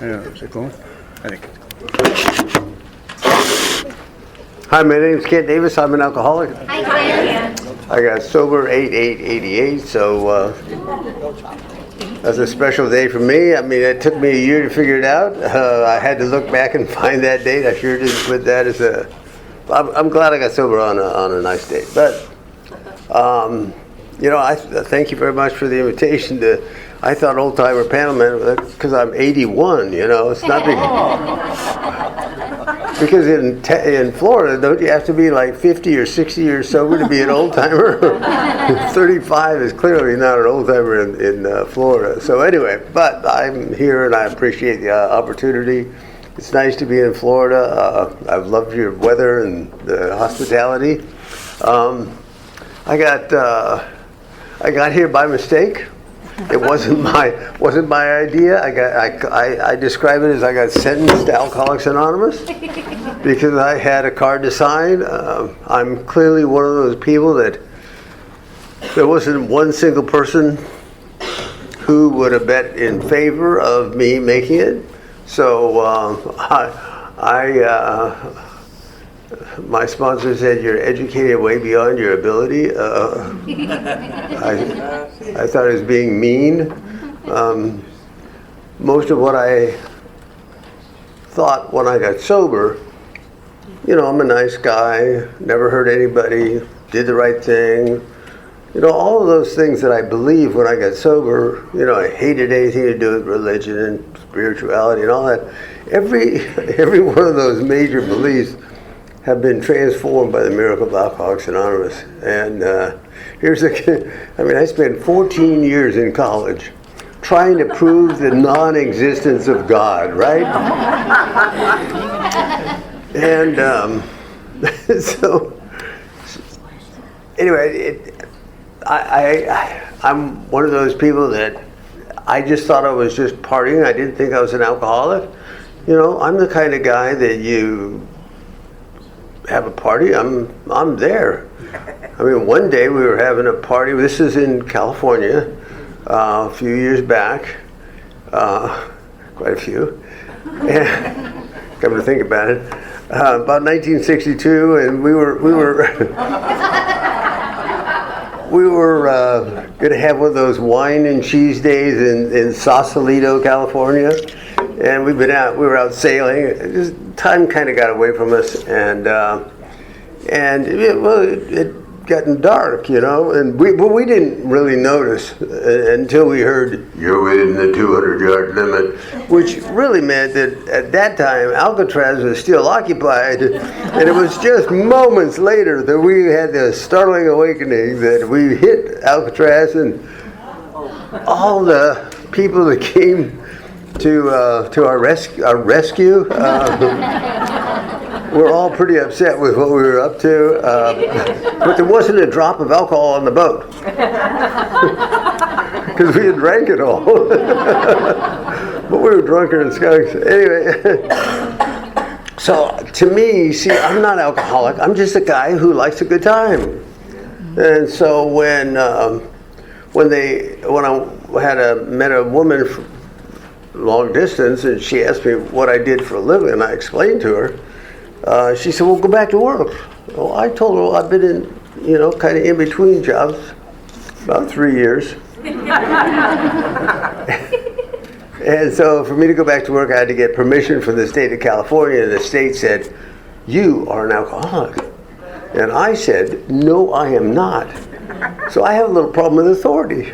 C'est cool. I think. Hi, my name is Kent Davis. I'm an alcoholic. Hi, Ken. I got sober 8/8/88, so that's a special day for me. I mean, it took me a year to figure it out. I had to look back and find that date. I sure didn't put that as a. I'm glad I got sober on a nice date. But I thank you very much for the invitation to. I thought old timer panel man because I'm 81. It's not big. Because in Florida, don't you have to be like 50 or 60 years sober to be an old timer? 35 is clearly not an old timer in Florida. So anyway, but I'm here and I appreciate the opportunity. It's nice to be in Florida. I've loved your weather and the hospitality. I got here by mistake. It wasn't my idea. I describe it as I got sentenced to Alcoholics Anonymous because I had a card to sign. I'm clearly one of those people that there wasn't one single person who would have bet in favor of me making it. So my sponsor said, "You're educated way beyond your ability." I thought it was being mean. Most of what I thought when I got sober, I'm a nice guy, never hurt anybody, did the right thing. All of those things that I believed when I got sober, I hated anything to do with religion and spirituality and all that. Every one of those major beliefs have been transformed by the miracle of Alcoholics Anonymous. And I spent 14 years in college trying to prove the non-existence of God, right? And so, anyway, I'm one of those people that I just thought I was just partying. I didn't think I was an alcoholic. I'm the kind of guy that you have a party, I'm there. I mean, one day we were having a party. This is in California, a few years back, quite a few. And, come to think about it, about 1962, and we were going to have one of those wine and cheese days in Sausalito, California. And we were out sailing. Just time kind of got away from us, and it gotten dark, and we didn't really notice until we heard "you're within the 200-yard limit," which really meant that at that time Alcatraz was still occupied, and it was just moments later that we had the startling awakening that we hit Alcatraz, and all the people that came to our rescue. We're all pretty upset with what we were up to, but there wasn't a drop of alcohol on the boat because we had drank it all. But we were drunker than skunks. Anyway, so to me, see, I'm not alcoholic. I'm just a guy who likes a good time. And so when I met a woman long distance, and she asked me what I did for a living, and I explained to her. She said, "Well, go back to work." Well, I told her, I've been in, kind of in between jobs, about 3 years. And so for me to go back to work, I had to get permission from the state of California, and the state said, "You are an alcoholic." And I said, "No, I am not." So I have a little problem with authority.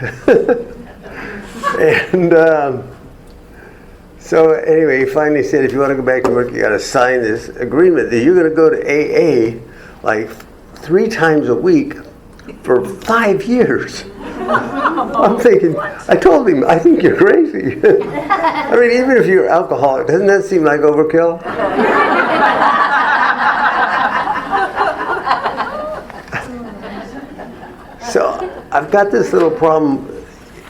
And so anyway, he finally said, "If you want to go back to work, you got to sign this agreement that you're going to go to AA like 3 times a week for 5 years." I'm thinking, I told him, "I think you're crazy." I mean, even if you're alcoholic, doesn't that seem like overkill? So I've got this little problem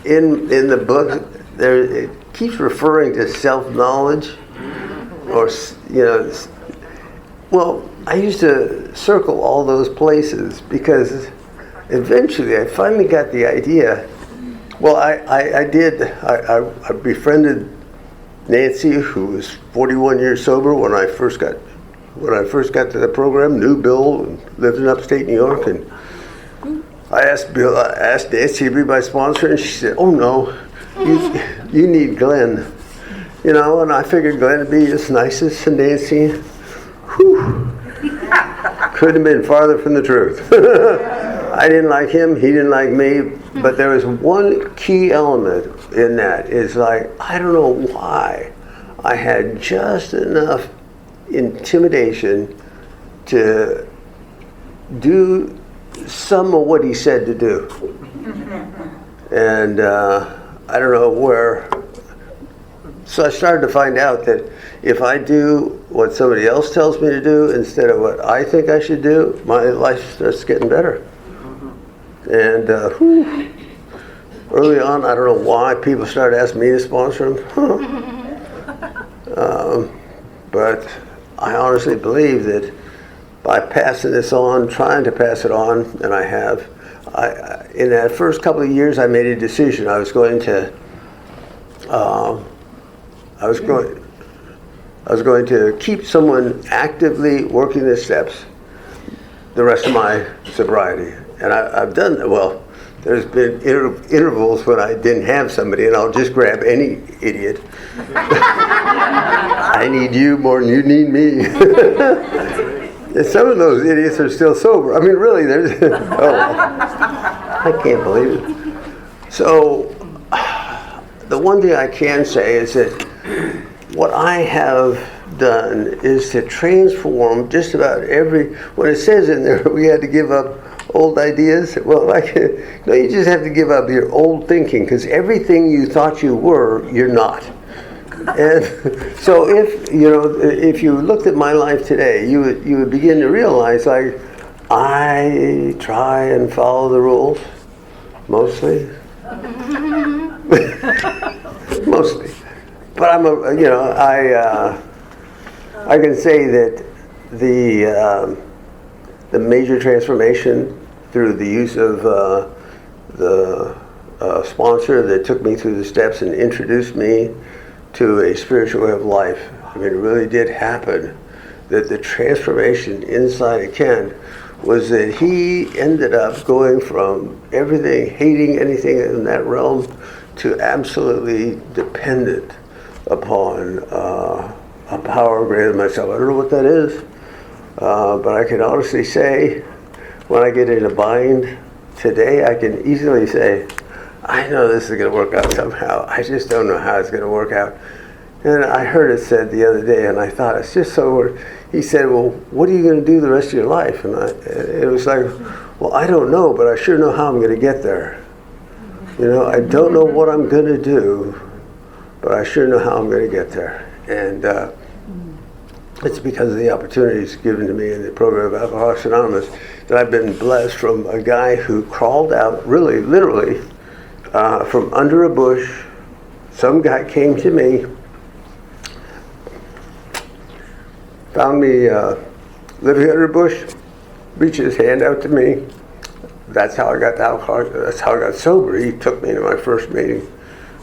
in the book. It keeps referring to self-knowledge, or well, I used to circle all those places because eventually I finally got the idea. Well, I befriended Nancy, who was 41 years sober when I first got to the program, knew Bill and lived in upstate New York, and I asked Nancy to be my sponsor, and she said, "Oh no, you need Glenn." You know, and I figured Glenn would be as nice as Nancy. Whew. Couldn't have been farther from the truth. I didn't like him, he didn't like me, but there was one key element in that. Is like, I don't know why, I had just enough intimidation to do some of what he said to do. And I don't know where. So I started to find out that if I do what somebody else tells me to do instead of what I think I should do, my life starts getting better. And early on, I don't know why people started asking me to sponsor them. But I honestly believe that by passing this on, trying to pass it on, and I have, in that first couple of years, I made a decision. I was going to keep someone actively working the steps the rest of my sobriety. And I've done that. Well, there's been intervals when I didn't have somebody, and I'll just grab any idiot. I need you more than you need me. And some of those idiots are still sober. I mean, really, there's... I can't believe it. So, the one thing I can say is that what I have done is to transform just about when it says in there we had to give up old ideas, well, no, you just have to give up your old thinking, because everything you thought you were, you're not. And so if you looked at my life today, you would begin to realize, like, I try and follow the rules, mostly. Mostly. But I can say that the major transformation through the use of the sponsor that took me through the steps and introduced me to a spiritual way of life. I mean, it really did happen. That the transformation inside of Ken was that he ended up going from everything, hating anything in that realm, to absolutely dependent upon a power greater than myself. I don't know what that is, but I can honestly say, when I get in a bind today, I can easily say, I know this is going to work out somehow. I just don't know how it's going to work out. And I heard it said the other day, and I thought, it's just so weird. He said, well, what are you going to do the rest of your life? And it was like, well, I don't know, but I sure know how I'm going to get there. You know, I don't know what I'm going to do, but I sure know how I'm going to get there. And it's because of the opportunities given to me in the program of Alcoholics Anonymous that I've been blessed from a guy who crawled out, really, literally, from under a bush. Some guy came to me, found me living under a bush, reached his hand out to me. That's how I got to alcohol. That's how I got sober. He took me to my first meeting.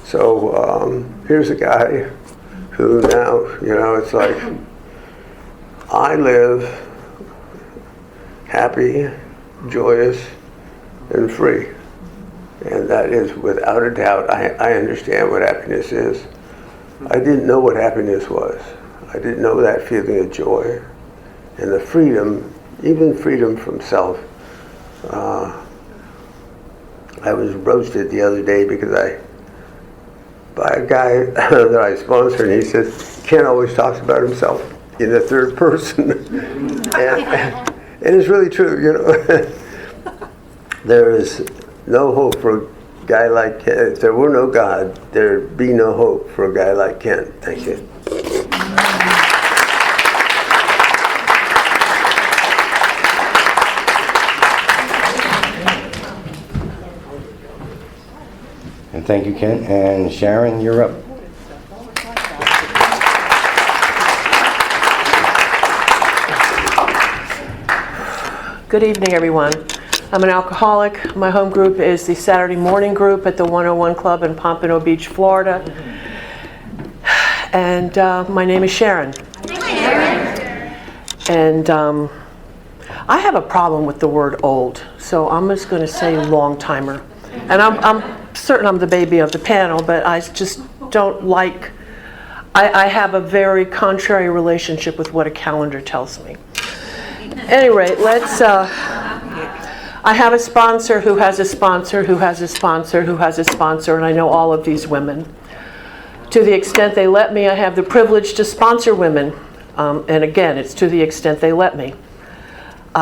So here's a guy who now, it's like, I live happy, joyous, and free. And that is without a doubt, I understand what happiness is. I didn't know what happiness was. I didn't know that feeling of joy and the freedom, even freedom from self. I was roasted the other day by a guy that I sponsored, and he says, Ken always talks about himself in the third person. and it's really true, There is no hope for a guy like Ken. If there were no God, there'd be no hope for a guy like Ken. Thank you. And thank you, Ken. And Sharon, you're up. Good evening, everyone. I'm an alcoholic. My home group is the Saturday morning group at the 101 Club in Pompano Beach, Florida. And my name is Sharon. And I have a problem with the word old, so I'm just going to say long timer. And I'm certain I'm the baby of the panel, but I just don't like, I have a very contrary relationship with what a calendar tells me. At any rate, I have a sponsor who has a sponsor who has a sponsor who has a sponsor, and I know all of these women. To the extent they let me, I have the privilege to sponsor women. And again, it's to the extent they let me.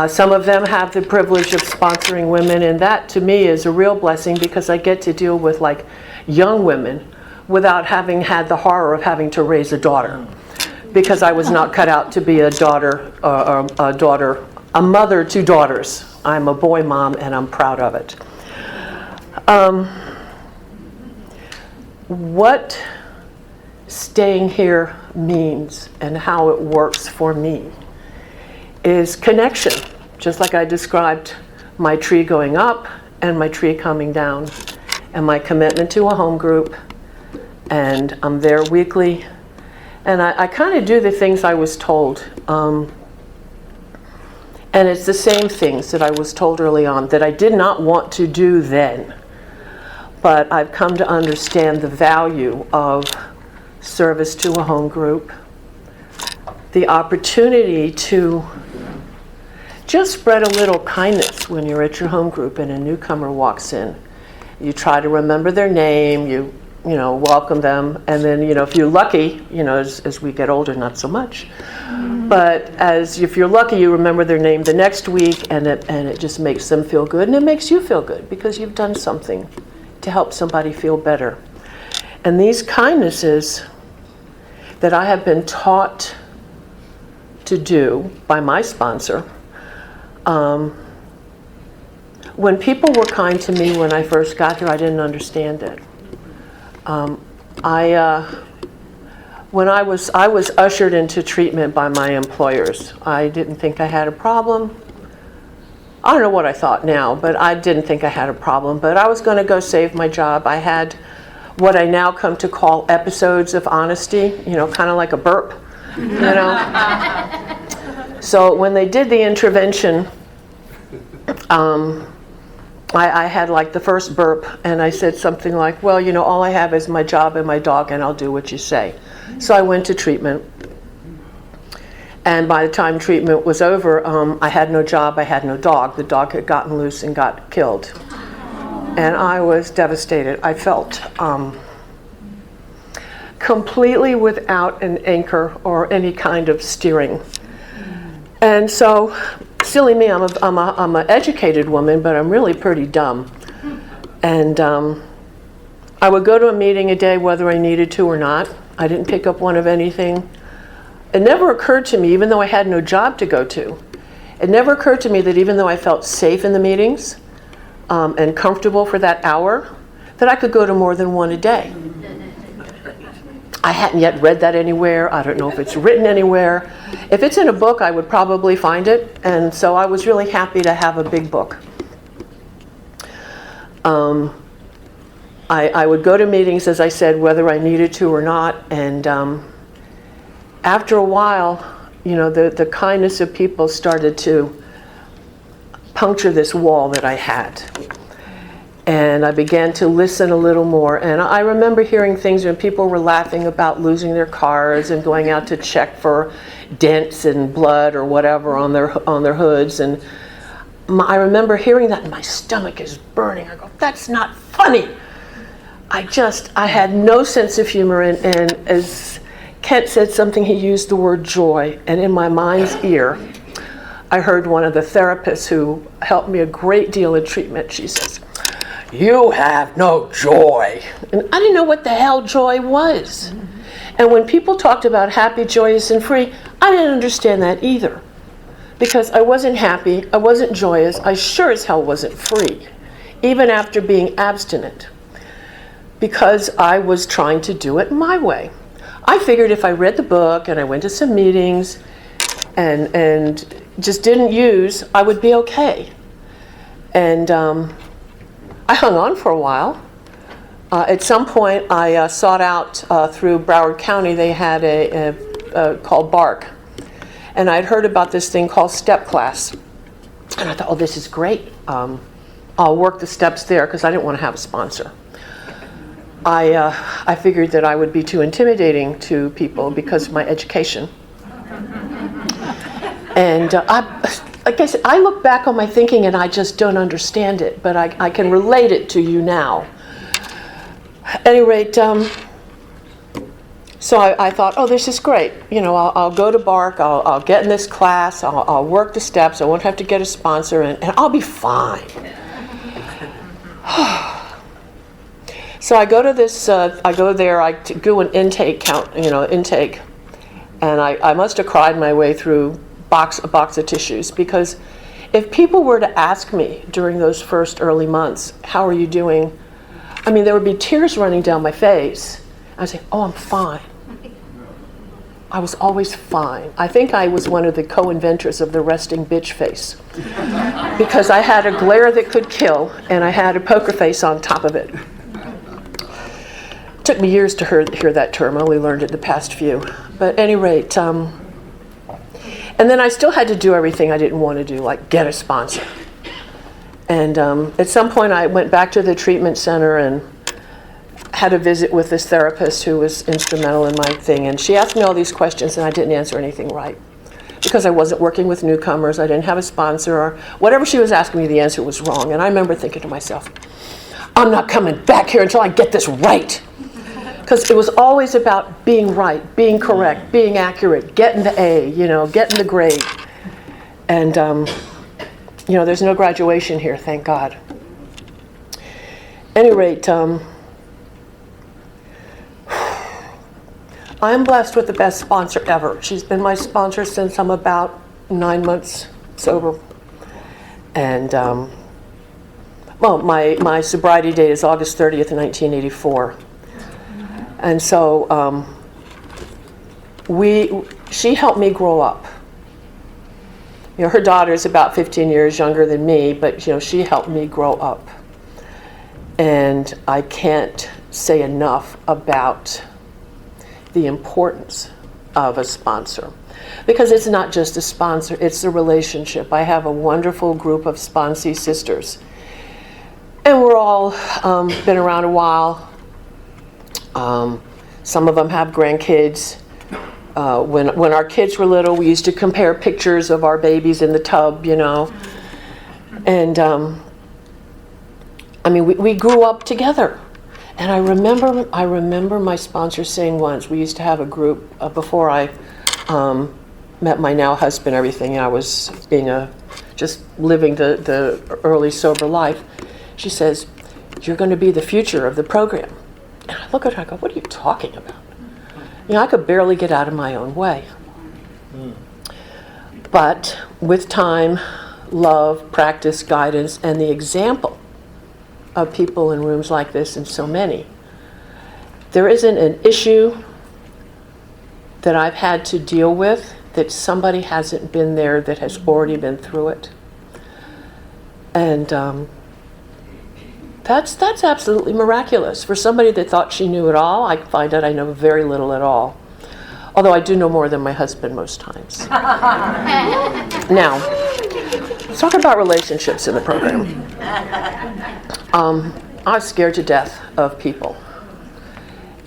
Some of them have the privilege of sponsoring women, and that to me is a real blessing because I get to deal with like young women without having had the horror of having to raise a daughter, because I was not cut out to be a mother to daughters. I'm a boy mom, and I'm proud of it. What staying here means and how it works for me is connection, just like I described my tree going up and my tree coming down, and my commitment to a home group, and I'm there weekly, and I kind of do the things I was told, and it's the same things that I was told early on that I did not want to do then, but I've come to understand the value of service to a home group, the opportunity to just spread a little kindness when you're at your home group and a newcomer walks in. You try to remember their name, you welcome them, and then, if you're lucky, as we get older, not so much, but if you're lucky, you remember their name the next week, and it just makes them feel good, and it makes you feel good because you've done something to help somebody feel better. And these kindnesses that I have been taught to do by my sponsor, when people were kind to me when I first got here, I didn't understand it. When I was ushered into treatment by my employers. I didn't think I had a problem. I don't know what I thought now, but I didn't think I had a problem. But I was going to go save my job. I had what I now come to call episodes of honesty, kind of like a burp, So when they did the intervention, I had like the first burp, and I said something like, well, all I have is my job and my dog, and I'll do what you say. So I went to treatment. And by the time treatment was over, I had no job, I had no dog. The dog had gotten loose and got killed. And I was devastated. I felt completely without an anchor or any kind of steering. And so, silly me, I'm an educated woman, but I'm really pretty dumb. And I would go to a meeting a day whether I needed to or not. I didn't pick up one of anything. It never occurred to me, even though I had no job to go to, it never occurred to me that even though I felt safe in the meetings and comfortable for that hour, that I could go to more than one a day. I hadn't yet read that anywhere. I don't know if it's written anywhere. If it's in a book, I would probably find it. And so I was really happy to have a big book. I would go to meetings, as I said, whether I needed to or not. And after a while, the kindness of people started to puncture this wall that I had. And I began to listen a little more. And I remember hearing things when people were laughing about losing their cars and going out to check for dents and blood or whatever on their hoods. And I remember hearing that, and my stomach is burning. I go, that's not funny. I had no sense of humor. And as Kent said something, he used the word joy. And in my mind's ear, I heard one of the therapists who helped me a great deal in treatment. She says, "You have no joy." And I didn't know what the hell joy was. And when people talked about happy, joyous, and free, I didn't understand that either. Because I wasn't happy, I wasn't joyous, I sure as hell wasn't free, even after being abstinent. Because I was trying to do it my way. I figured if I read the book and I went to some meetings and just didn't use, I would be okay. And I hung on for a while, At some point, I sought out through Broward County. They had a called BARC, and I'd heard about this thing called step class, and I thought, oh, this is great. I'll work the steps there because I didn't want to have a sponsor. I figured that I would be too intimidating to people because of my education, and like I said, I look back on my thinking and I just don't understand it, but I can relate it to you now. At any rate, so I thought, oh, this is great. I'll go to BARC, I'll get in this class, I'll work the steps, I won't have to get a sponsor, and I'll be fine. So I go to this, I go there, I do an intake, and I must have cried my way through a box of tissues, because if people were to ask me during those first early months, how are you doing? I mean, there would be tears running down my face. I'd say, oh, I'm fine. I was always fine. I think I was one of the co-inventors of the resting bitch face, because I had a glare that could kill, and I had a poker face on top of it. It took me years to hear that term. I only learned it the past few. But at any rate, and then I still had to do everything I didn't want to do, like get a sponsor. And at some point, I went back to the treatment center and had a visit with this therapist who was instrumental in my thing. And she asked me all these questions, and I didn't answer anything right, because I wasn't working with newcomers. I didn't have a sponsor, or whatever she was asking me, the answer was wrong. And I remember thinking to myself, I'm not coming back here until I get this right. Because it was always about being right, being correct, being accurate, getting the A, getting the grade. And there's no graduation here, thank God. At any rate, I'm blessed with the best sponsor ever. She's been my sponsor since I'm about 9 months sober. And, my sobriety date is August 30th, 1984. And so she helped me grow up. Her daughter is about 15 years younger than me, but she helped me grow up. And I can't say enough about the importance of a sponsor, because it's not just a sponsor, it's a relationship. I have a wonderful group of sponsee sisters, and we're all been around a while. Some of them have grandkids. When our kids were little, we used to compare pictures of our babies in the tub, And we grew up together. And I remember my sponsor saying once, we used to have a group before I met my now husband. Everything, I was just living the early sober life. She says, "You're going to be the future of the program." And I look at her, I go, "What are you talking about?" I could barely get out of my own way. But with time, love, practice, guidance, and the example of people in rooms like this, and so many, there isn't an issue that I've had to deal with that somebody hasn't been there that has already been through it. And that's absolutely miraculous. For somebody that thought she knew it all, I find out I know very little at all. Although I do know more than my husband most times. Now, let's talk about relationships in the program. I was scared to death of people.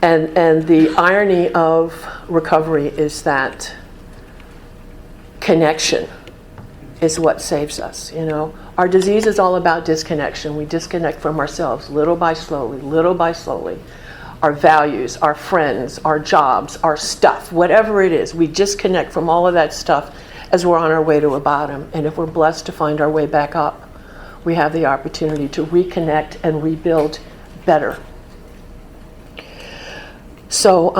And the irony of recovery is that connection is what saves us, Our disease is all about disconnection. We disconnect from ourselves little by slowly. Our values, our friends, our jobs, our stuff, whatever it is, we disconnect from all of that stuff as we're on our way to a bottom. And if we're blessed to find our way back up, we have the opportunity to reconnect and rebuild better. So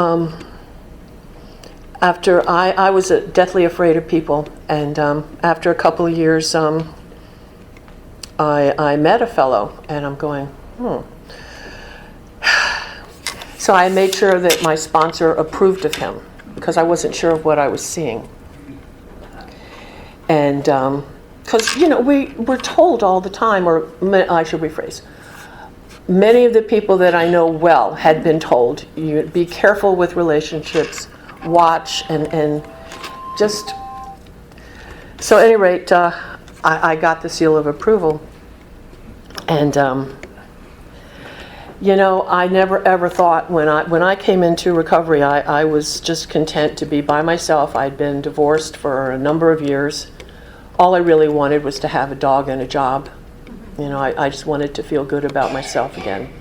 after I was deathly afraid of people, and after a couple of years, I met a fellow, and I'm going, So I made sure that my sponsor approved of him, because I wasn't sure of what I was seeing. And because, we're told all the time, or I should rephrase, many of the people that I know well had been told, you be careful with relationships, watch, and just, so at any rate, I got the seal of approval. And, I never ever thought when I came into recovery, I was just content to be by myself. I'd been divorced for a number of years. All I really wanted was to have a dog and a job. I just wanted to feel good about myself again.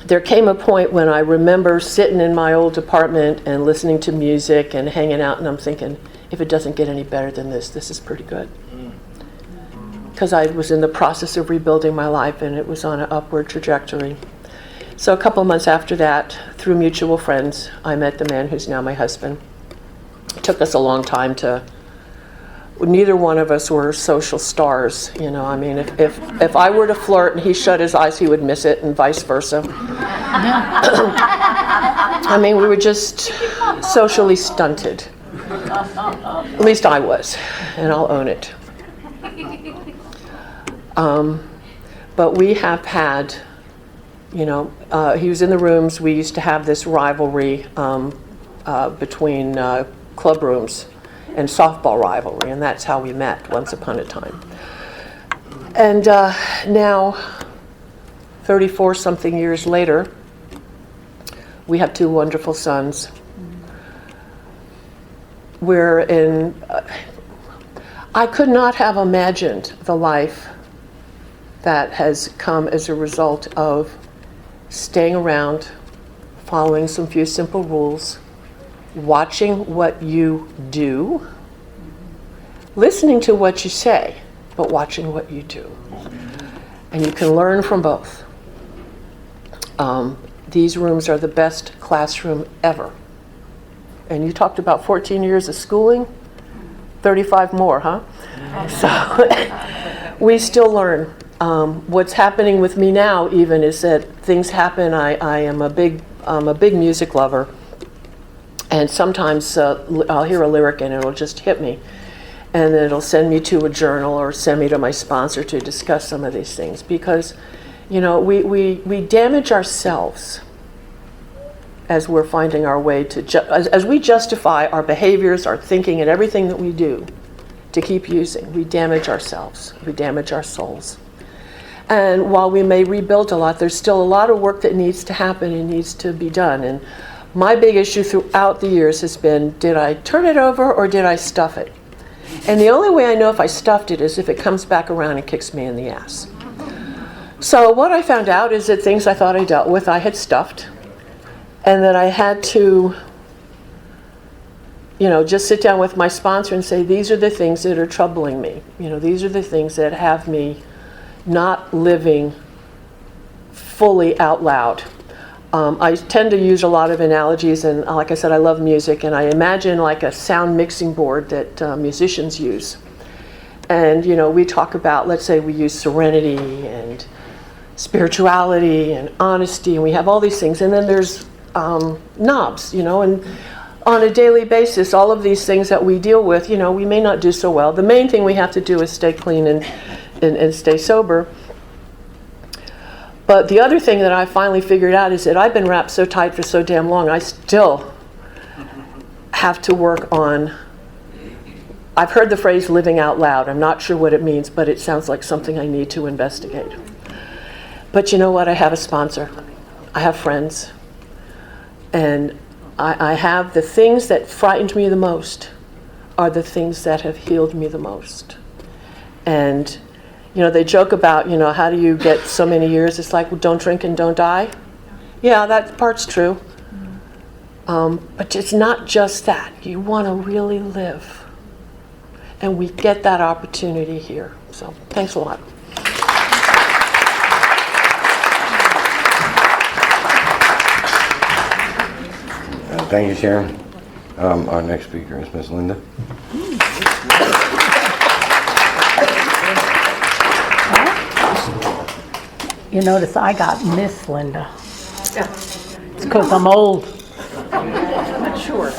There came a point when I remember sitting in my old apartment and listening to music and hanging out, and I'm thinking, if it doesn't get any better than this is pretty good. Because I was in the process of rebuilding my life, and it was on an upward trajectory. So a couple months after that, through mutual friends, I met the man who's now my husband. It took us a long time to, neither one of us were social stars. If I were to flirt and he shut his eyes, he would miss it, and vice versa. We were just socially stunted. At least I was, and I'll own it. But we have had, he was in the rooms. We used to have this rivalry between club rooms and softball rivalry, and that's how we met once upon a time. And now, 34-something years later, we have 2 wonderful sons. I could not have imagined the life that has come as a result of staying around, following some few simple rules, watching what you do, listening to what you say, but watching what you do. And you can learn from both. These rooms are the best classroom ever. And you talked about 14 years of schooling, 35 more, huh? So we still learn. What's happening with me now even is that things happen. I am a big music lover. And sometimes I'll hear a lyric and it'll just hit me. And then it'll send me to a journal or send me to my sponsor to discuss some of these things. Because, we damage ourselves as we're finding our way to, as we justify our behaviors, our thinking, and everything that we do to keep using. We damage ourselves. We damage our souls. And while we may rebuild a lot, there's still a lot of work that needs to happen and needs to be done. And my big issue throughout the years has been, did I turn it over or did I stuff it? And the only way I know if I stuffed it is if it comes back around and kicks me in the ass. So what I found out is that things I thought I dealt with, I had stuffed. And that I had to, just sit down with my sponsor and say, these are the things that are troubling me. These are the things that have me not living fully out loud. I tend to use a lot of analogies, and like I said, I love music, and I imagine like a sound mixing board that musicians use. And, we talk about, let's say we use serenity and spirituality and honesty, and we have all these things. And then there's knobs, and on a daily basis, all of these things that we deal with, we may not do so well. The main thing we have to do is stay clean and stay sober. But the other thing that I finally figured out is that I've been wrapped so tight for so damn long, I still have to work on, I've heard the phrase living out loud. I'm not sure what it means, but it sounds like something I need to investigate. But you know what? I have a sponsor. I have friends. And I have the things that frightened me the most are the things that have healed me the most. And, they joke about, how do you get so many years? It's like, well, don't drink and don't die. Yeah, that part's true. But it's not just that. You want to really live. And we get that opportunity here. So thanks a lot. Thank you, Sharon. Our next speaker is Miss Linda. You notice I got Miss Linda. It's because I'm old. Not sure.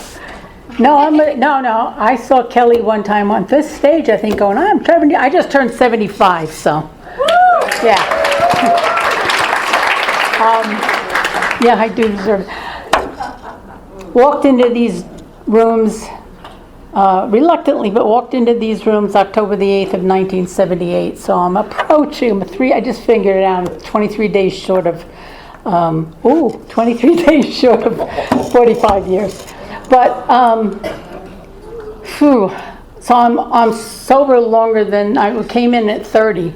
No, no. I saw Kelly one time on this stage, I think, going, I just turned 75, so. Yeah. Yeah, I do deserve it. Walked into these rooms, reluctantly, but walked into these rooms October the 8th of 1978. So I'm approaching, I just figured it out, 23 days short of, 23 days short of 45 years. But, so I'm sober longer than, I came in at 30,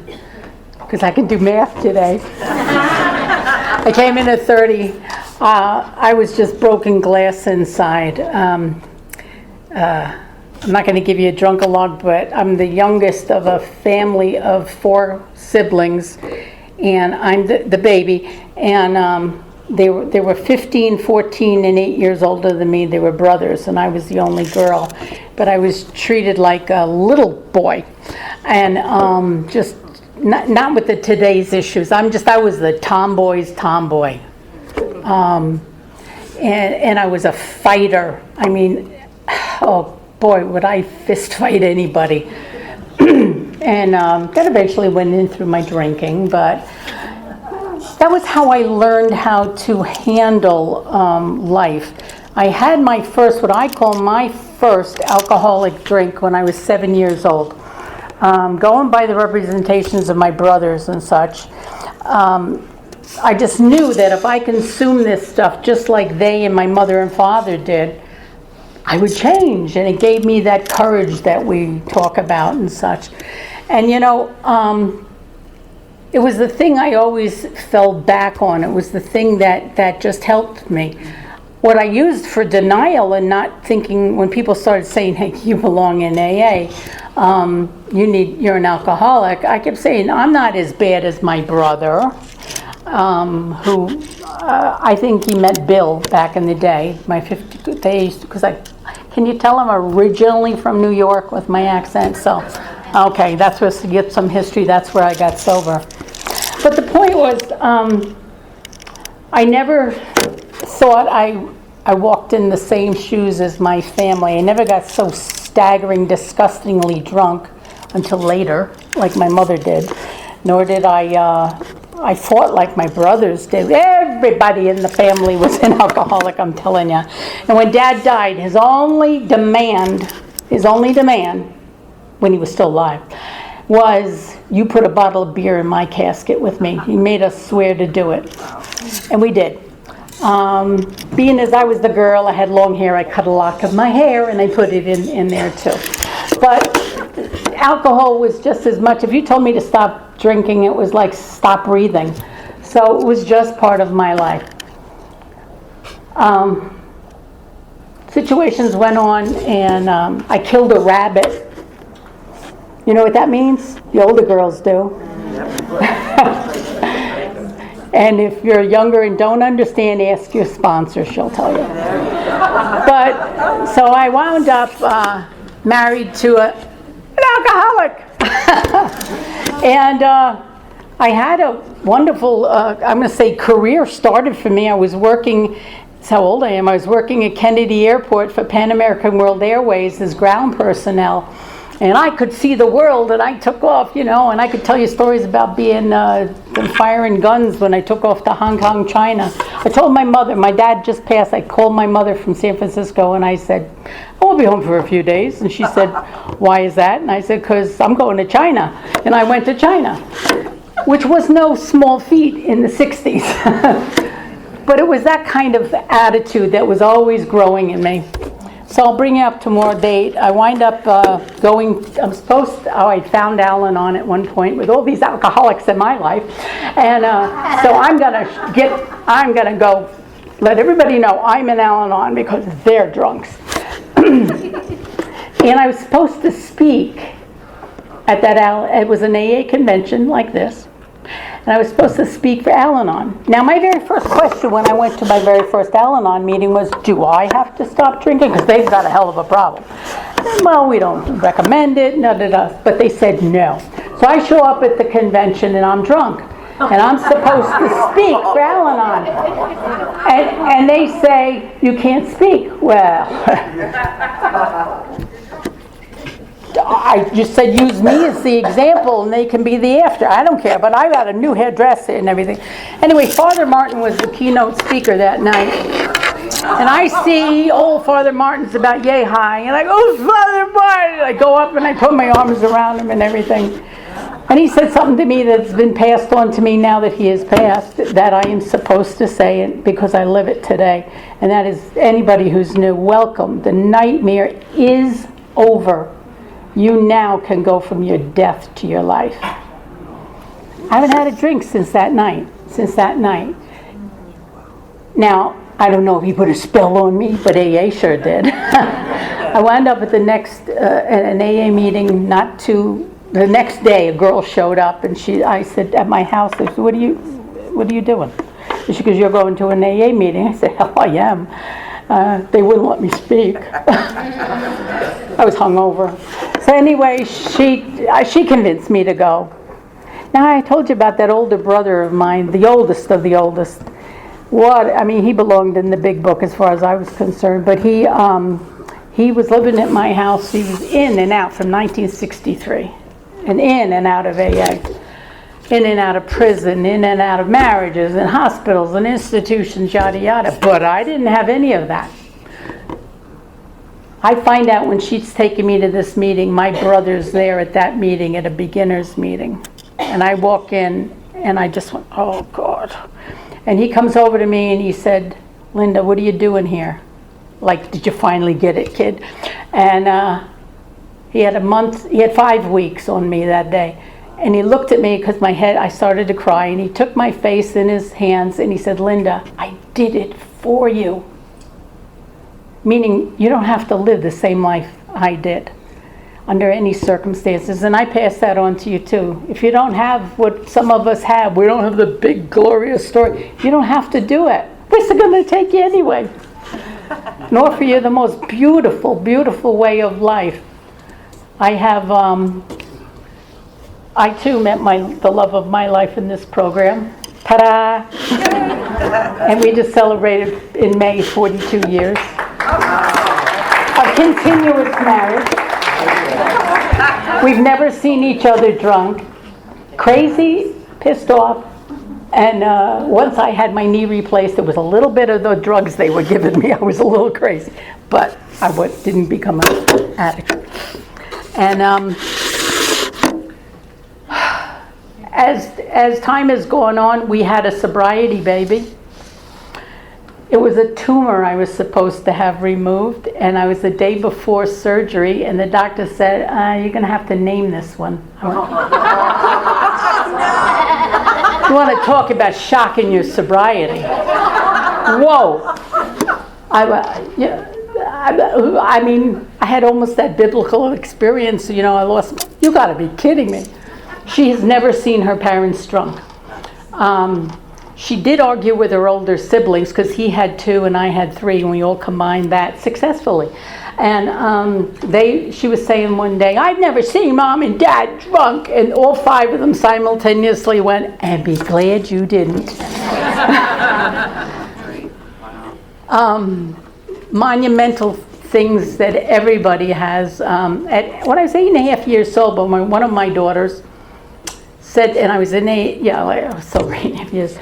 because I can do math today. I came in at 30. I was just broken glass inside. I'm not going to give you a drunk-a-log, but I'm the youngest of a family of 4 siblings, and I'm the baby. And they were 15, 14, and 8 years older than me. They were brothers, and I was the only girl. But I was treated like a little boy, and just not with the today's issues. I was the tomboy's tomboy, and I was a fighter. I mean, oh boy, would I fist fight anybody. And that eventually went in through my drinking, but that was how I learned how to handle life. I had my first, what I call my first alcoholic drink when I was 7 years old. Going by the representations of my brothers and such, I just knew that if I consumed this stuff just like they and my mother and father did, I would change. And it gave me that courage that we talk about and such. And it was the thing I always fell back on. It was the thing that just helped me. What I used for denial and not thinking, when people started saying, hey, you belong in AA, you're an alcoholic, I kept saying, I'm not as bad as my brother, who I think he met Bill back in the day, can you tell I'm originally from New York with my accent? So, okay, that's where to get some history, that's where I got sober. But the point was, I never thought I walked in the same shoes as my family. I never got so staggering, disgustingly drunk until later, like my mother did. Nor did I fought like my brothers did. Everybody in the family was an alcoholic, I'm telling you. And when Dad died, his only demand, when he was still alive, was, you put a bottle of beer in my casket with me. He made us swear to do it. And we did. Being as I was the girl, I had long hair, I cut a lock of my hair and I put it in there too. But alcohol was just as much, if you told me to stop drinking, it was like stop breathing. So it was just part of my life. Situations went on, and I killed a rabbit. You know what that means? The older girls do. And if you're younger and don't understand, ask your sponsor, she'll tell you. But, so I wound up married to an alcoholic. And I had a wonderful, I'm going to say, career started for me. I was working, that's how old I am, I was working at Kennedy Airport for Pan American World Airways as ground personnel. And I could see the world, and I took off, and I could tell you stories about being firing guns when I took off to Hong Kong, China. I told my mother, my dad just passed, I called my mother from San Francisco, and I said, I won't be home for a few days. And she said, why is that? And I said, because I'm going to China. And I went to China, which was no small feat in the 60s. But it was that kind of attitude that was always growing in me. So I'll bring you up to more date. I wind up I found Al-Anon at one point with all these alcoholics in my life. And so I'm gonna go let everybody know I'm in Al-Anon because they're drunks. And I was supposed to speak at it was an AA convention like this. And I was supposed to speak for Al-Anon. Now, my very first question when I went to my very first Al-Anon meeting was, do I have to stop drinking? Because they've got a hell of a problem. And, well, we don't recommend it, but they said no. So I show up at the convention and I'm drunk. And I'm supposed to speak for Al-Anon. And they say, you can't speak. Well, I just said use me as the example and they can be the after. I don't care, but I got a new hairdresser and everything. Anyway, Father Martin was the keynote speaker that night. And I see old Father Martin's about yay high, and I go, oh, Father Martin! I go up and I put my arms around him and everything. And he said something to me that's been passed on to me now that he has passed, that I am supposed to say it because I live it today. And that is, anybody who's new, welcome. The nightmare is over. You now can go from your death to your life. I haven't had a drink since that night. Now, I don't know if he put a spell on me, but AA sure did. I wound up at the next an AA meeting. The next day, a girl showed up, and I said at my house, I said, "What are you doing?" And she goes, "You're going to an AA meeting." I said, "Hell, I am." They wouldn't let me speak. I was hungover. So anyway, she convinced me to go. Now I told you about that older brother of mine, the oldest of the oldest. He belonged in the big book as far as I was concerned, but he was living at my house. He was in and out from 1963, and in and out of AA, in and out of prison, in and out of marriages and hospitals and institutions, yada yada. But I didn't have any of that. I find out when she's taking me to this meeting, my brother's there at that meeting, at a beginner's meeting. And I walk in and I just went, oh God. And he comes over to me and he said, Linda, what are you doing here? Like, did you finally get it, kid? And he had 5 weeks on me that day. And he looked at me because I started to cry, and he took my face in his hands and he said, Linda, I did it for you. Meaning, you don't have to live the same life I did under any circumstances. And I pass that on to you too. If you don't have what some of us have, we don't have the big glorious story, you don't have to do it. Where's it going to take you anyway? And offer you the most beautiful, beautiful way of life. I have, I too met the love of my life in this program. Ta-da! And we just celebrated in May 42 years. A continuous marriage. We've never seen each other drunk. Crazy, pissed off. And once I had my knee replaced, it was a little bit of the drugs they were giving me. I was a little crazy. But I didn't become an addict. And as time has gone on, we had a sobriety baby. It was a tumor I was supposed to have removed, and I was the day before surgery, and the doctor said, you're going to have to name this one. I went, you want to talk about shocking your sobriety? Whoa. I mean, I had almost that biblical experience, you got to be kidding me. She has never seen her parents drunk. She did argue with her older siblings because he had 2 and I had 3, and we all combined that successfully. And she was saying one day, I've never seen Mom and Dad drunk, and all 5 of them simultaneously went, and be glad you didn't. Monumental things that everybody has. When I was 8.5 years sober, one of my daughters said, and I was I was sober 8.5 years.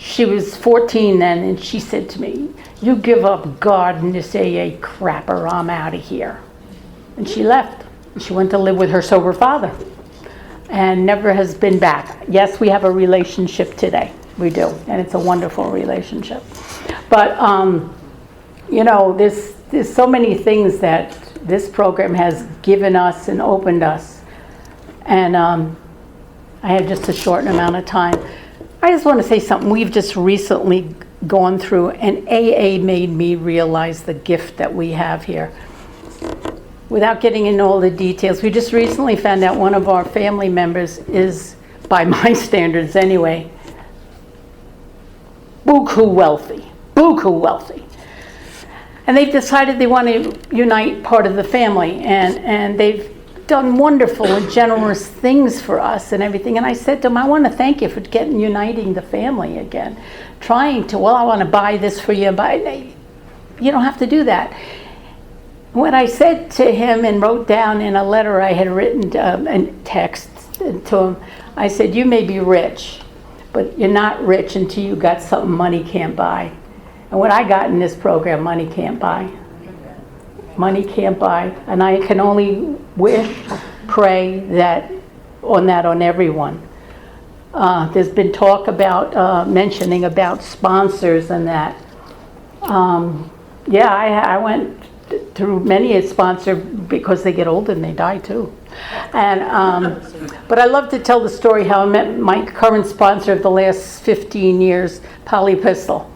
She was 14 then, and she said to me, you give up God and this AA crap or I'm out of here. And she left. And she went to live with her sober father and never has been back. Yes, we have a relationship today. We do. And it's a wonderful relationship. But, there's so many things that this program has given us and opened us. And I have just a short amount of time. I just want to say something. We've just recently gone through, and AA made me realize the gift that we have here. Without getting into all the details, we just recently found out one of our family members is, by my standards anyway, buku wealthy. And they've decided they want to unite part of the family, and they've done wonderful and generous things for us and everything. And I said to them, I want to thank you for uniting the family again. I want to buy this for you. You don't have to do that. what I said to him and wrote down in a letter I had written and text to him, I said, you may be rich, but you're not rich until you got something money can't buy. And what I got in this program, money can't buy. Money can't buy. And I can only wish, pray that on everyone. There's been talk about, mentioning about sponsors and that. Yeah, I went through many a sponsor because they get older and they die too. And but I love to tell the story how I met my current sponsor of the last 15 years, Polly Pistol.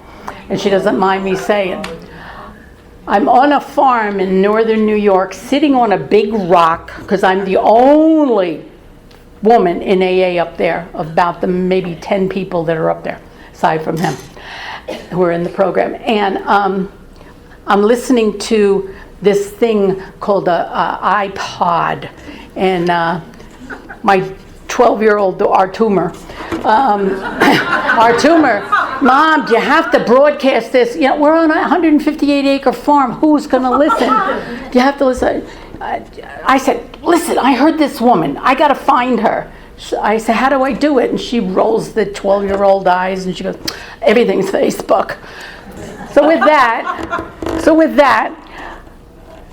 And she doesn't mind me saying. I'm on a farm in northern New York, sitting on a big rock, because I'm the only woman in AA up there, of about the maybe 10 people that are up there, aside from him, who are in the program. And I'm listening to this thing called a iPod, and my 12-year-old Artumer, Mom, do you have to broadcast this? You know, we're on a 158-acre farm. Who's going to listen? Do you have to listen? I said, listen, I heard this woman. I got to find her. I said, how do I do it? And she rolls the 12-year-old eyes, and she goes, everything's Facebook. So with that,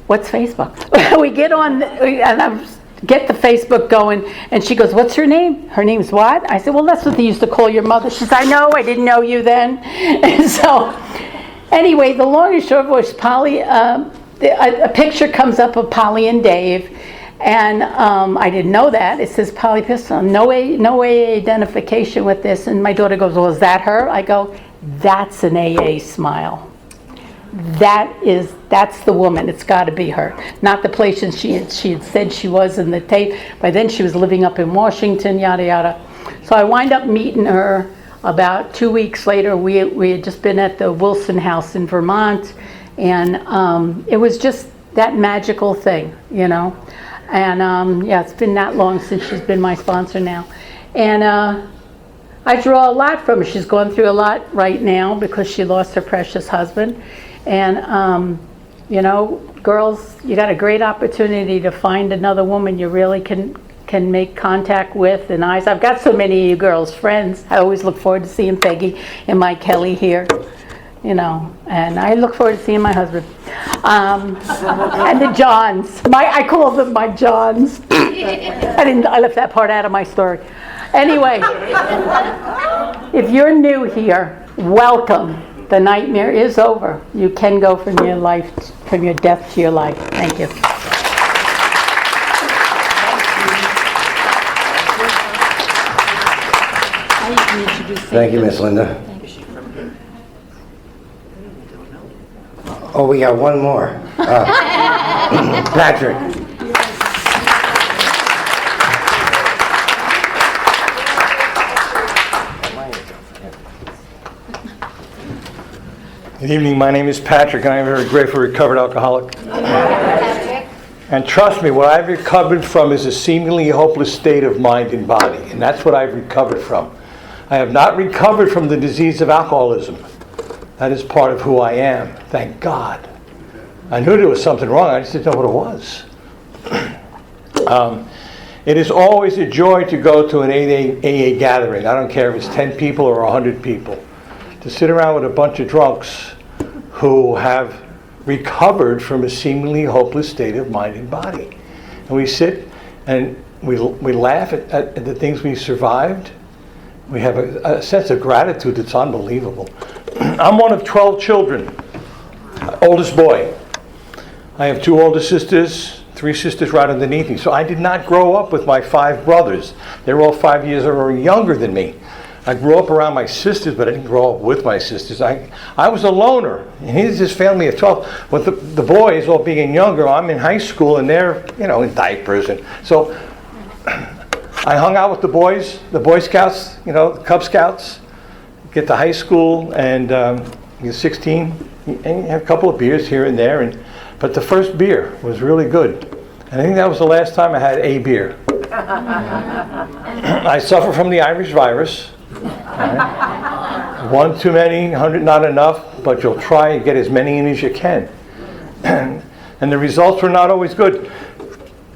what's Facebook? We get on, and I get the Facebook going, and she goes, what's her name? Her name's what? I said, well, that's what they used to call your mother. She said, I know, I didn't know you then. And so, anyway, the long and short was Polly, a picture comes up of Polly and Dave, and I didn't know that. It says Polly Pistol, no identification with this. And my daughter goes, well, is that her? I go, that's an AA smile. That's the woman. It's got to be her. Not the place she had said she was in the tape. By then she was living up in Washington, yada yada. So I wind up meeting her about 2 weeks later. We had just been at the Wilson House in Vermont, and it was just that magical thing, you know. And yeah, it's been that long since she's been my sponsor now, and I draw a lot from her. She's going through a lot right now because she lost her precious husband. And, you know, girls, you got a great opportunity to find another woman you really can make contact with. And I've got so many of you girls friends. I always look forward to seeing Peggy and Mike Kelly here, you know. And I look forward to seeing my husband. And the Johns. I call them my Johns. I left that part out of my story. Anyway, if you're new here, welcome. The nightmare is over. You can go from your death to your life. Thank you. Thank you, Miss Linda. Oh, we got one more. Patrick. Good evening, my name is Patrick, and I'm a very grateful recovered alcoholic. And trust me, what I've recovered from is a seemingly hopeless state of mind and body, and that's what I've recovered from. I have not recovered from the disease of alcoholism. That is part of who I am, thank God. I knew there was something wrong, I just didn't know what it was. It is always a joy to go to an AA gathering. I don't care if it's 10 people or 100 people. To sit around with a bunch of drunks who have recovered from a seemingly hopeless state of mind and body. And we sit and we laugh at the things we survived. We have a sense of gratitude that's unbelievable. I'm one of 12 children, oldest boy. I have 2 older sisters, 3 sisters right underneath me. So I did not grow up with my 5 brothers. They were all 5 years or younger than me. I grew up around my sisters, but I didn't grow up with my sisters. I was a loner. And here's this family of 12. With the boys all being younger, I'm in high school and they're, you know, in diapers. And so I hung out with the boys, the Boy Scouts, you know, the Cub Scouts. Get to high school and you're 16, and you have a couple of beers here and there. But the first beer was really good. And I think that was the last time I had a beer. I suffer from the Irish virus. Right. 1 too many, 100 not enough, but you'll try and get as many in as you can. And the results were not always good.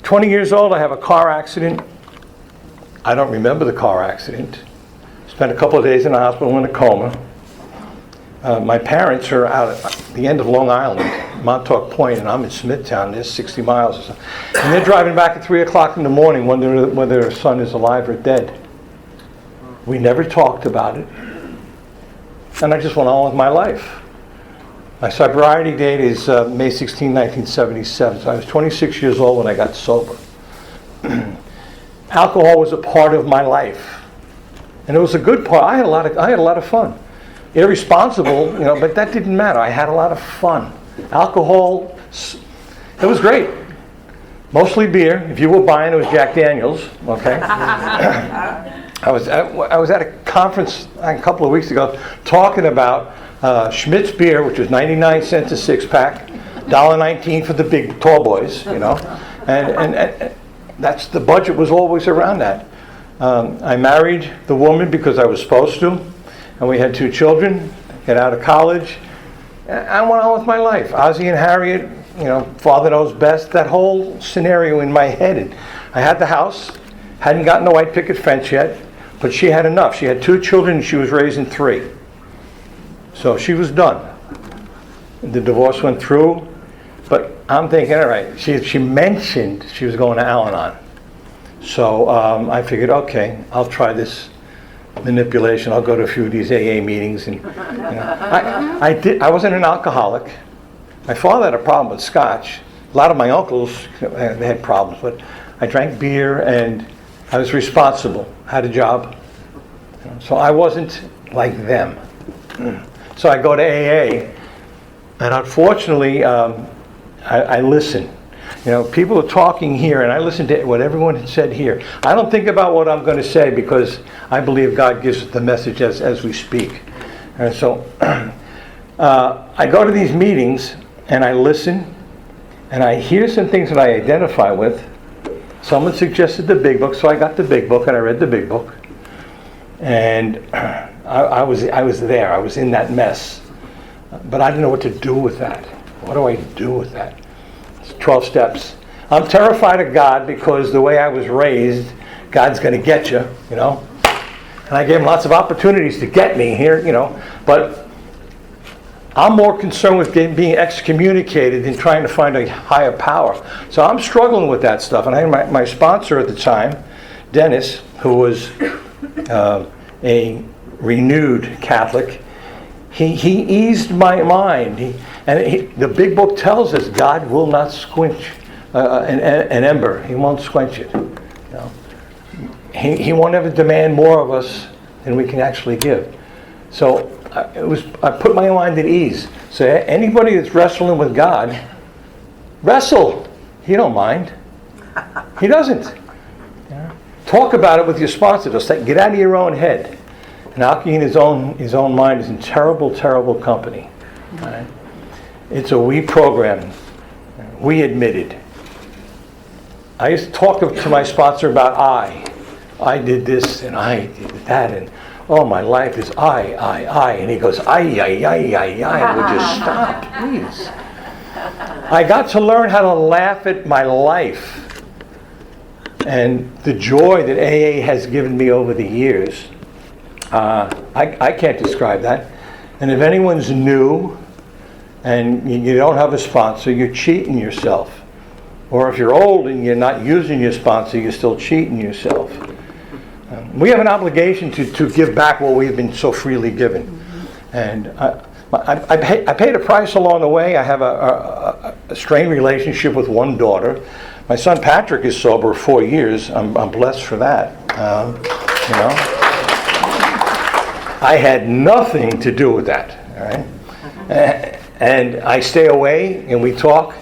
20 years old, I have a car accident. I don't remember the car accident. Spent a couple of days in the hospital in a coma. My parents are out at the end of Long Island, Montauk Point, and I'm in Smithtown. There's 60 miles or so. And they're driving back at 3 o'clock in the morning wondering whether their son is alive or dead. We never talked about it. And I just went on with my life. My sobriety date is May 16, 1977. So I was 26 years old when I got sober. Alcohol was a part of my life. And it was a good part. I had a lot of fun. Irresponsible, but that didn't matter. I had a lot of fun. Alcohol, it was great. Mostly beer. If you were buying, it was Jack Daniels. Okay. I was at a conference a couple of weeks ago talking about Schmidt's beer, which was 99 cents a six-pack, $1.19 for the big tall boys, and that's the budget was always around that. I married the woman because I was supposed to, and we had 2 children. Got out of college. I went on with my life. Ozzie and Harriet, Father knows best. That whole scenario in my head. And I had the house, hadn't gotten the white picket fence yet, but she had enough. She had 2 children, and she was raising 3. So she was done. The divorce went through, but I'm thinking, all right, she mentioned she was going to Al-Anon. So I figured, okay, I'll try this manipulation. I'll go to a few of these AA meetings. And I wasn't an alcoholic. My father had a problem with scotch. A lot of my uncles, they had problems, but I drank beer and I was responsible, had a job. So I wasn't like them. So I go to AA, and unfortunately, I listen. People are talking here, and I listen to what everyone had said here. I don't think about what I'm going to say because I believe God gives the message as we speak. And so I go to these meetings, and I listen, and I hear some things that I identify with. Someone suggested the big book, so I got the big book, and I read the big book. And I was there. I was in that mess. But I didn't know what to do with that. What do I do with that? It's 12 steps. I'm terrified of God because the way I was raised, God's going to get you, And I gave him lots of opportunities to get me here, But I'm more concerned with being excommunicated than trying to find a higher power. So I'm struggling with that stuff. And I had my sponsor at the time, Dennis, who was a renewed Catholic, he eased my mind. The big book tells us God will not squinch an ember. He won't squench it. He won't ever demand more of us than we can actually give. So I put my mind at ease. So anybody that's wrestling with God, wrestle. He don't mind. He doesn't. Talk about it with your sponsor. Just get out of your own head. And Alki in his own mind is in terrible, terrible company. Right? It's a we program. We admitted. I used to talk to my sponsor about I did this and I did that, and my life is I. And he goes, I. Would you stop, please? I got to learn how to laugh at my life. And the joy that AA has given me over the years, I can't describe that. And if anyone's new and you don't have a sponsor, you're cheating yourself. Or if you're old and you're not using your sponsor, you're still cheating yourself. We have an obligation to give back what we've been so freely given. And I paid a price along the way. I have a strained relationship with one daughter. My son Patrick is sober 4 years. I'm blessed for that. I had nothing to do with that. All right? And I stay away, and we talk.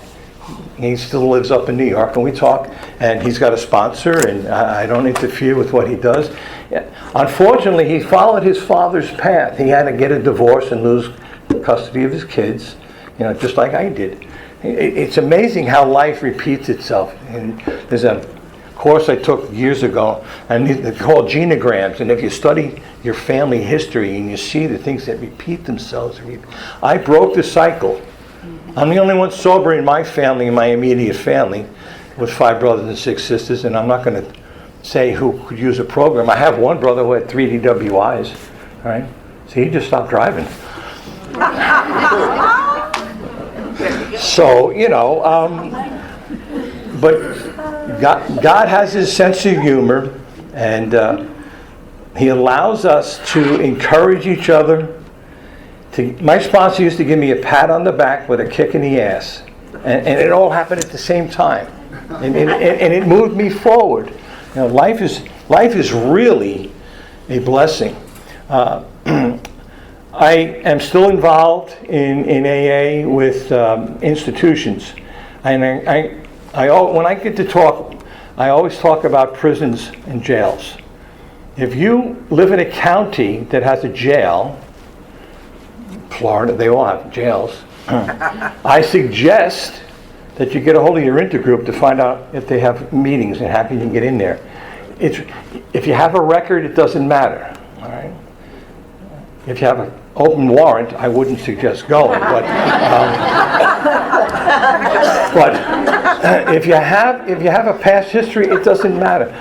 He still lives up in New York, and we talk. And he's got a sponsor, and I don't interfere with what he does. Unfortunately, he followed his father's path. He had to get a divorce and lose custody of his kids, just like I did. It's amazing how life repeats itself. And there's a course I took years ago, and it's called genograms. And if you study your family history and you see the things that repeat themselves, I broke the cycle I'm the only one sober in my family, in my immediate family, with 5 brothers and 6 sisters, and I'm not going to say who could use a program. I have one brother who had 3 DWIs, right? So he just stopped driving. So, but God has his sense of humor, and he allows us to encourage each other. My sponsor used to give me a pat on the back with a kick in the ass, and it all happened at the same time, and it moved me forward. Life is really a blessing. I am still involved in AA with institutions, and when I get to talk, I always talk about prisons and jails. If you live in a county that has a jail, Florida, they all have jails. I suggest that you get a hold of your intergroup to find out if they have meetings and how you can get in there. If you have a record, it doesn't matter. All right. If you have an open warrant, I wouldn't suggest going. But if you have a past history, it doesn't matter.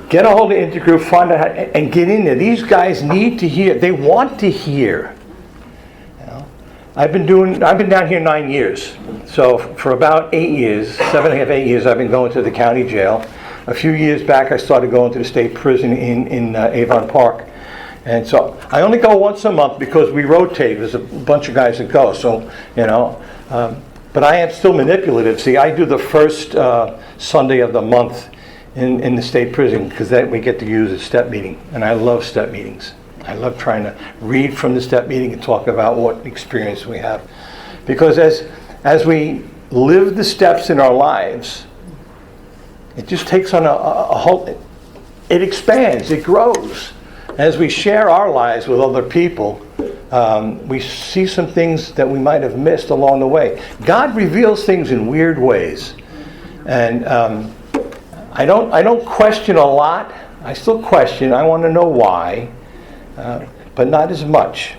Get a hold of the intergroup, find out and get in there. These guys need to hear. They want to hear. I've been down here 9 years. So for about 8 years, 7.5, 8 years, I've been going to the county jail. A few years back, I started going to the state prison in Avon Park. And so I only go once a month because we rotate. There's a bunch of guys that go. So, but I am still manipulative. See, I do the first Sunday of the month in the state prison because then we get to use a step meeting. And I love step meetings. I love trying to read from the step meeting and talk about what experience we have. Because as we live the steps in our lives, it just takes on a whole, it expands, it grows. As we share our lives with other people, we see some things that we might have missed along the way. God reveals things in weird ways. And I don't question a lot. I still question. I want to know why. But not as much.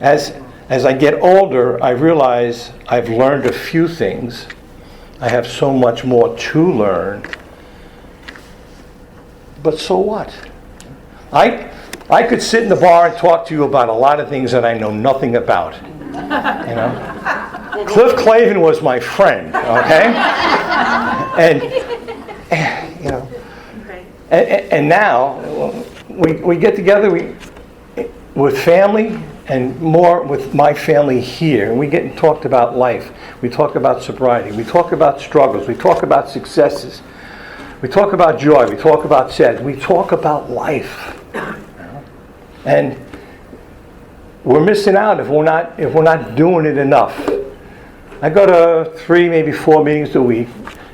As I get older, I realize I've learned a few things. I have so much more to learn. But so what? I could sit in the bar and talk to you about a lot of things that I know nothing about. Cliff Clavin was my friend, okay? And now we get together with family and more with my family here, and we get and talked about life. We talk about sobriety. We talk about struggles. We talk about successes. We talk about joy. We talk about sadness. We talk about life. And we're missing out if we're not doing it enough. I go to 3, maybe 4 meetings a week.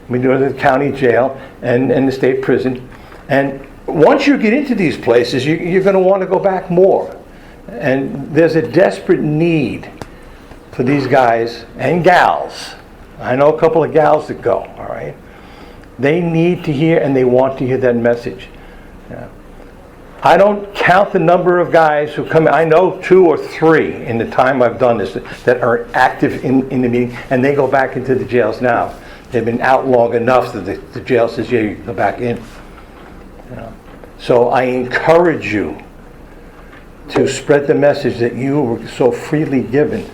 We do it at the county jail and the state prison. And once you get into these places, you're going to want to go back more. And there's a desperate need for these guys and gals. I know a couple of gals that go, all right? They need to hear and they want to hear that message. Yeah. I don't count the number of guys who come in. I know 2 or 3 in the time I've done this that are active in the meeting, and they go back into the jails now. They've been out long enough that the jail says, yeah, you can go back in. So I encourage you to spread the message that you were so freely given,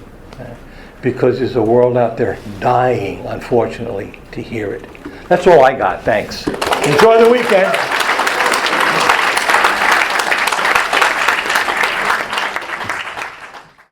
because there's a world out there dying, unfortunately, to hear it. That's all I got. Thanks. Enjoy the weekend.